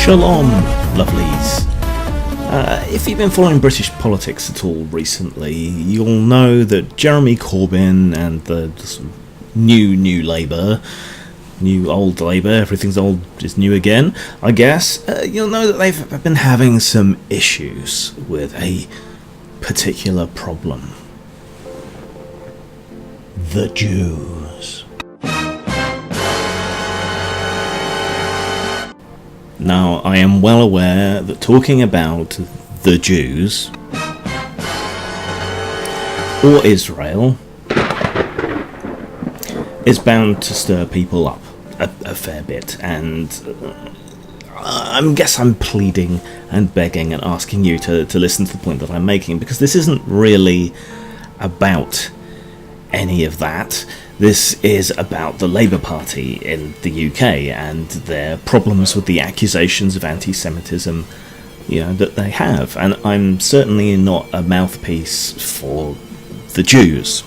Shalom, lovelies. If you've been following British politics at all recently, you'll know that Jeremy Corbyn and the sort of new Labour, new old Labour, everything's old is new again, I guess, you'll know that they've been having some issues with a particular problem. The Jews. Now, I am well aware that talking about the Jews or Israel is bound to stir people up a fair bit, and I guess I'm pleading and begging and asking you to listen to the point that I'm making, because this isn't really about any of that. This is about the Labour Party in the UK and their problems with the accusations of anti-semitism, that they have. And I'm certainly not a mouthpiece for the Jews.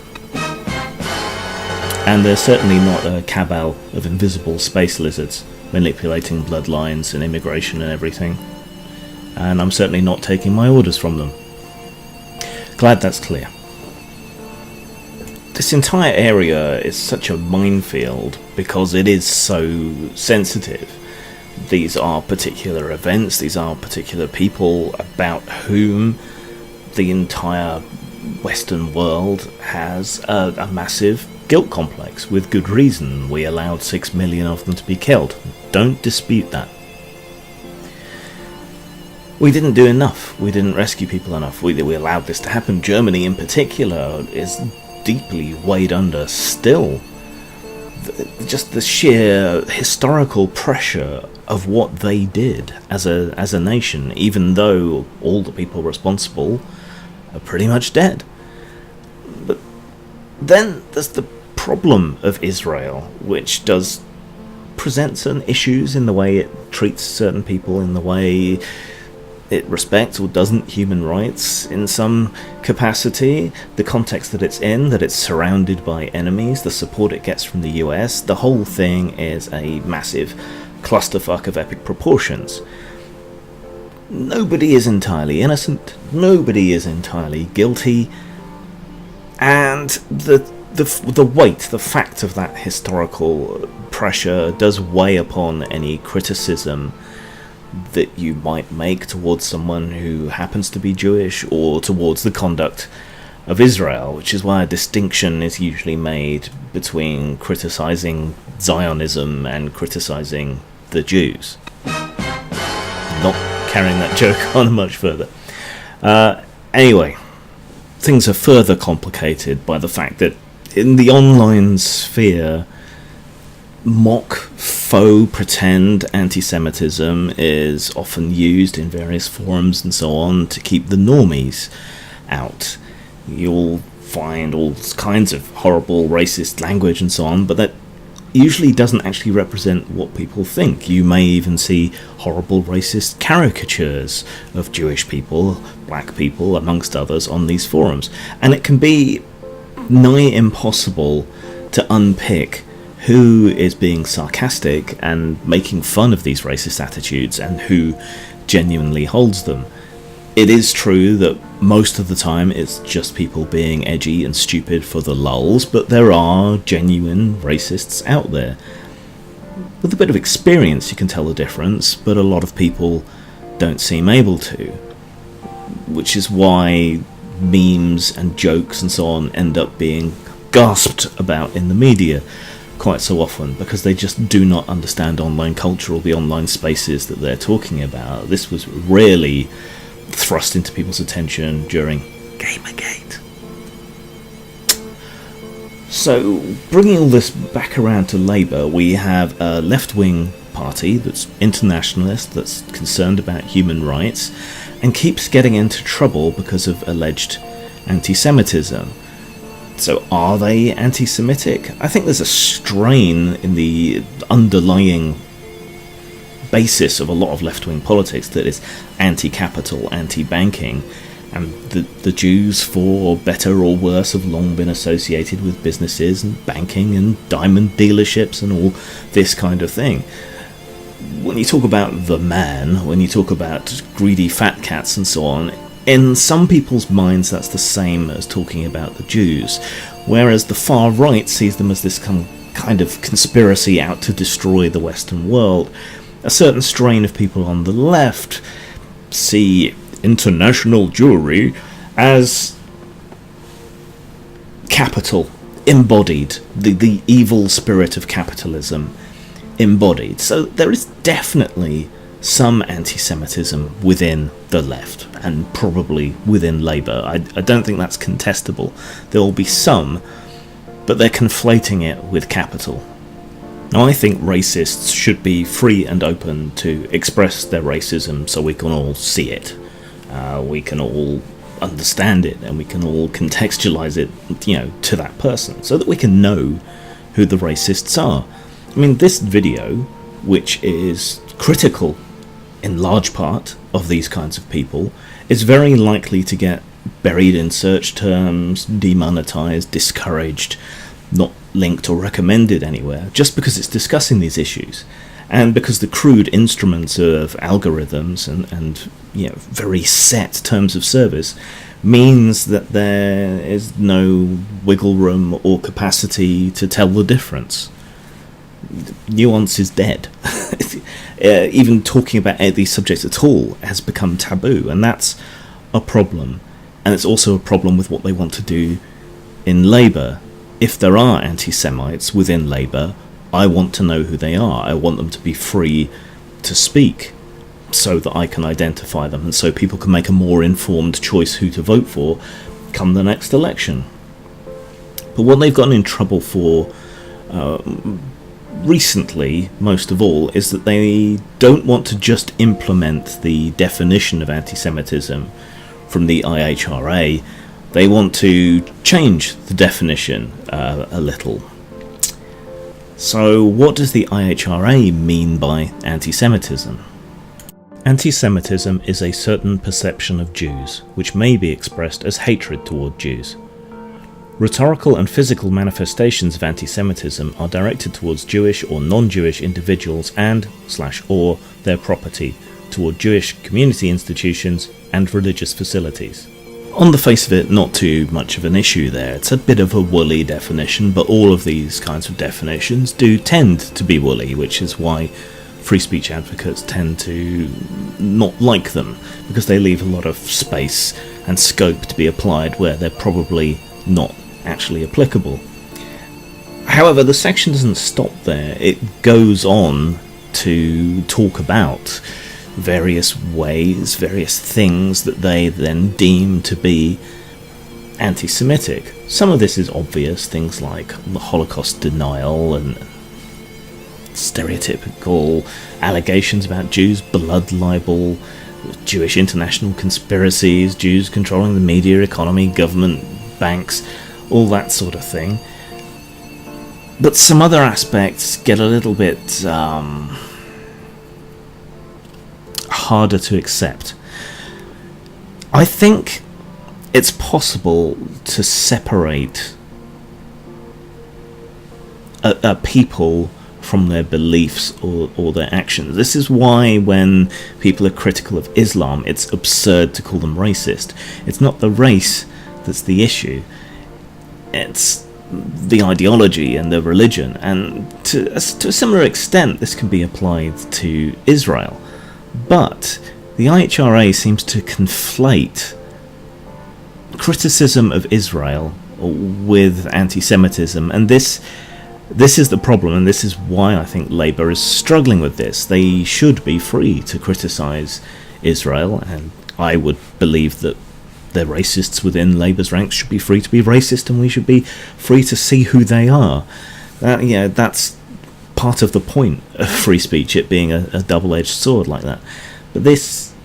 And they're certainly not a cabal of invisible space lizards manipulating bloodlines and immigration and everything. And I'm certainly not taking my orders from them. Glad that's clear. This entire area is such a minefield because it is so sensitive. These are particular events, these are particular people about whom the entire Western world has a massive guilt complex, with good reason. We allowed 6 million of them to be killed. Don't dispute that. We didn't do enough. We didn't rescue people enough. We allowed this to happen. Germany in particular is deeply weighed under still. Just the sheer historical pressure of what they did as a nation, even though all the people responsible are pretty much dead. But then there's the problem of Israel, which does present certain issues in the way it treats certain people, in the way it respects or doesn't human rights in some capacity, the context that it's in, that it's surrounded by enemies, the support it gets from the US. The whole thing is a massive clusterfuck of epic proportions. Nobody is entirely innocent, nobody is entirely guilty, and the weight, the fact of that historical pressure does weigh upon any criticism that you might make towards someone who happens to be Jewish, or towards the conduct of Israel, which is why a distinction is usually made between criticizing Zionism and criticizing the Jews. Not carrying that joke on much further. Anyway, things are further complicated by the fact that in the online sphere, mock, faux, pretend anti-Semitism is often used in various forums and so on to keep the normies out. You'll find all kinds of horrible racist language and so on, but that usually doesn't actually represent what people think. You may even see horrible racist caricatures of Jewish people, black people, amongst others, on these forums. And it can be nigh impossible to unpick who is being sarcastic and making fun of these racist attitudes and who genuinely holds them. It is true that most of the time it's just people being edgy and stupid for the lulz, but there are genuine racists out there. With a bit of experience you can tell the difference, but a lot of people don't seem able to, which is why memes and jokes and so on end up being gasped about in the media quite so often, because they just do not understand online culture or the online spaces that they're talking about. This was rarely thrust into people's attention during Gamergate. So, bringing all this back around to Labour, we have a left-wing party that's internationalist, that's concerned about human rights, and keeps getting into trouble because of alleged anti-Semitism. So are they anti-Semitic? I think there's a strain in the underlying basis of a lot of left-wing politics that is anti-capital, anti-banking, and the Jews, for better or worse, have long been associated with businesses and banking and diamond dealerships and all this kind of thing. when you talk about the man, when you talk about greedy fat cats and so on, in some people's minds that's the same as talking about the Jews, whereas the far right sees them as this kind of conspiracy out to destroy the Western world. A certain strain of people on the left see international Jewry as capital embodied, the evil spirit of capitalism embodied. So there is definitely some anti-Semitism within the left, and probably within Labour. I don't think that's contestable. There will be some, but they're conflating it with capital. Now, I think racists should be free and open to express their racism so we can all see it. We can all understand it, and we can all contextualise it, to that person, so that we can know who the racists are. I mean, this video, which is critical in large part of these kinds of people, is very likely to get buried in search terms, demonetised, discouraged, not linked or recommended anywhere, just because it's discussing these issues, and because the crude instruments of algorithms and very set terms of service means that there is no wiggle room or capacity to tell the difference. Nuance is dead. Even talking about these subjects at all has become taboo, and that's a problem. And it's also a problem with what they want to do in Labour. If there are anti-Semites within Labour, I want to know who they are. I want them to be free to speak so that I can identify them, and so people can make a more informed choice who to vote for come the next election. But what they've gotten in trouble for recently, most of all, is that they don't want to just implement the definition of anti-Semitism from the IHRA. They want to change the definition a little. So what does the IHRA mean by anti-Semitism? Anti-Semitism is a certain perception of Jews, which may be expressed as hatred toward Jews. Rhetorical and physical manifestations of anti-Semitism are directed towards Jewish or non-Jewish individuals and/or their property, toward Jewish community institutions and religious facilities. On the face of it, not too much of an issue there. It's a bit of a woolly definition, but all of these kinds of definitions do tend to be woolly, which is why free speech advocates tend to not like them, because they leave a lot of space and scope to be applied where they're probably not actually applicable. However, the section doesn't stop there. It goes on to talk about various ways, various things that they then deem to be anti-Semitic. Some of this is obvious, things like the Holocaust denial and stereotypical allegations about Jews, blood libel, Jewish international conspiracies, Jews controlling the media, economy, government, banks, all that sort of thing. But some other aspects get a little bit harder to accept. I think it's possible to separate a people from their beliefs or their actions. This is why when people are critical of Islam, it's absurd to call them racist. It's not the race that's the issue. It's the ideology and the religion, and to a similar extent this can be applied to Israel. But the IHRA seems to conflate criticism of Israel with anti-Semitism, and this is the problem, and this is why I think Labour is struggling with this. They should be free to criticise Israel, and I would believe that the racists within Labour's ranks should be free to be racist, and we should be free to see who they are. That's part of the point of free speech, it being a double-edged sword like that. But these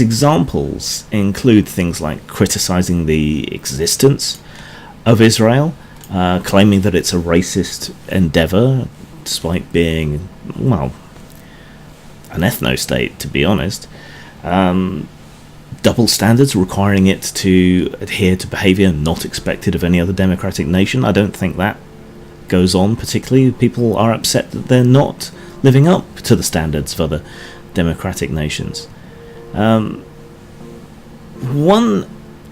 examples include things like criticising the existence of Israel, claiming that it's a racist endeavour, despite being, well, an ethno-state, to be honest. Double standards requiring it to adhere to behaviour not expected of any other democratic nation. I don't think that goes on particularly. People are upset that they're not living up to the standards of other democratic nations. One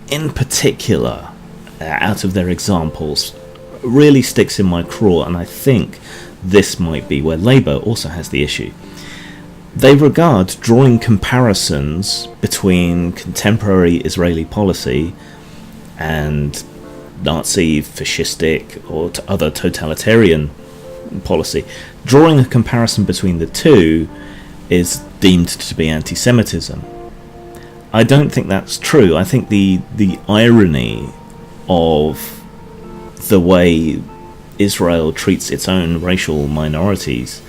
in particular, out of their examples, really sticks in my craw, and I think this might be where Labour also has the issue. They regard drawing comparisons between contemporary Israeli policy and Nazi, fascistic, or other totalitarian policy. Drawing a comparison between the two is deemed to be anti-Semitism. I don't think that's true. I think the irony of the way Israel treats its own racial minorities,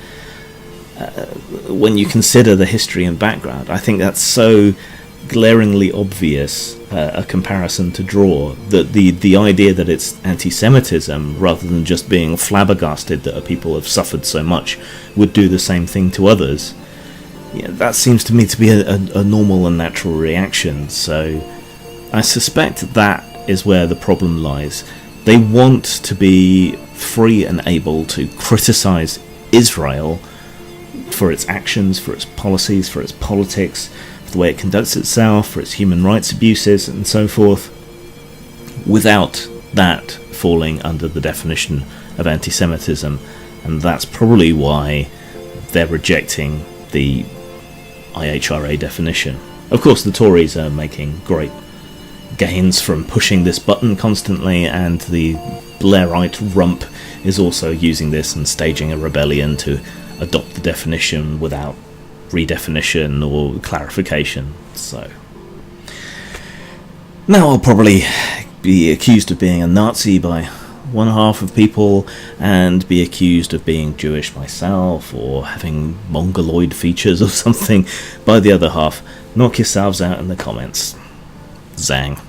when you consider the history and background, I think that's so glaringly obvious a comparison to draw, that the idea that it's anti-Semitism, rather than just being flabbergasted that people have suffered so much, would do the same thing to others. Yeah, that seems to me to be a normal and natural reaction. So I suspect that is where the problem lies. They want to be free and able to criticize Israel for its actions, for its policies, for its politics, for the way it conducts itself, for its human rights abuses and so forth, without that falling under the definition of anti-Semitism. And that's probably why they're rejecting the IHRA definition. Of course, the Tories are making great gains from pushing this button constantly, and the Blairite rump is also using this and staging a rebellion to adopt the definition without redefinition or clarification. So now I'll probably be accused of being a Nazi by one half of people, and be accused of being Jewish myself, or having mongoloid features or something by the other half. Knock yourselves out in the comments. Zang.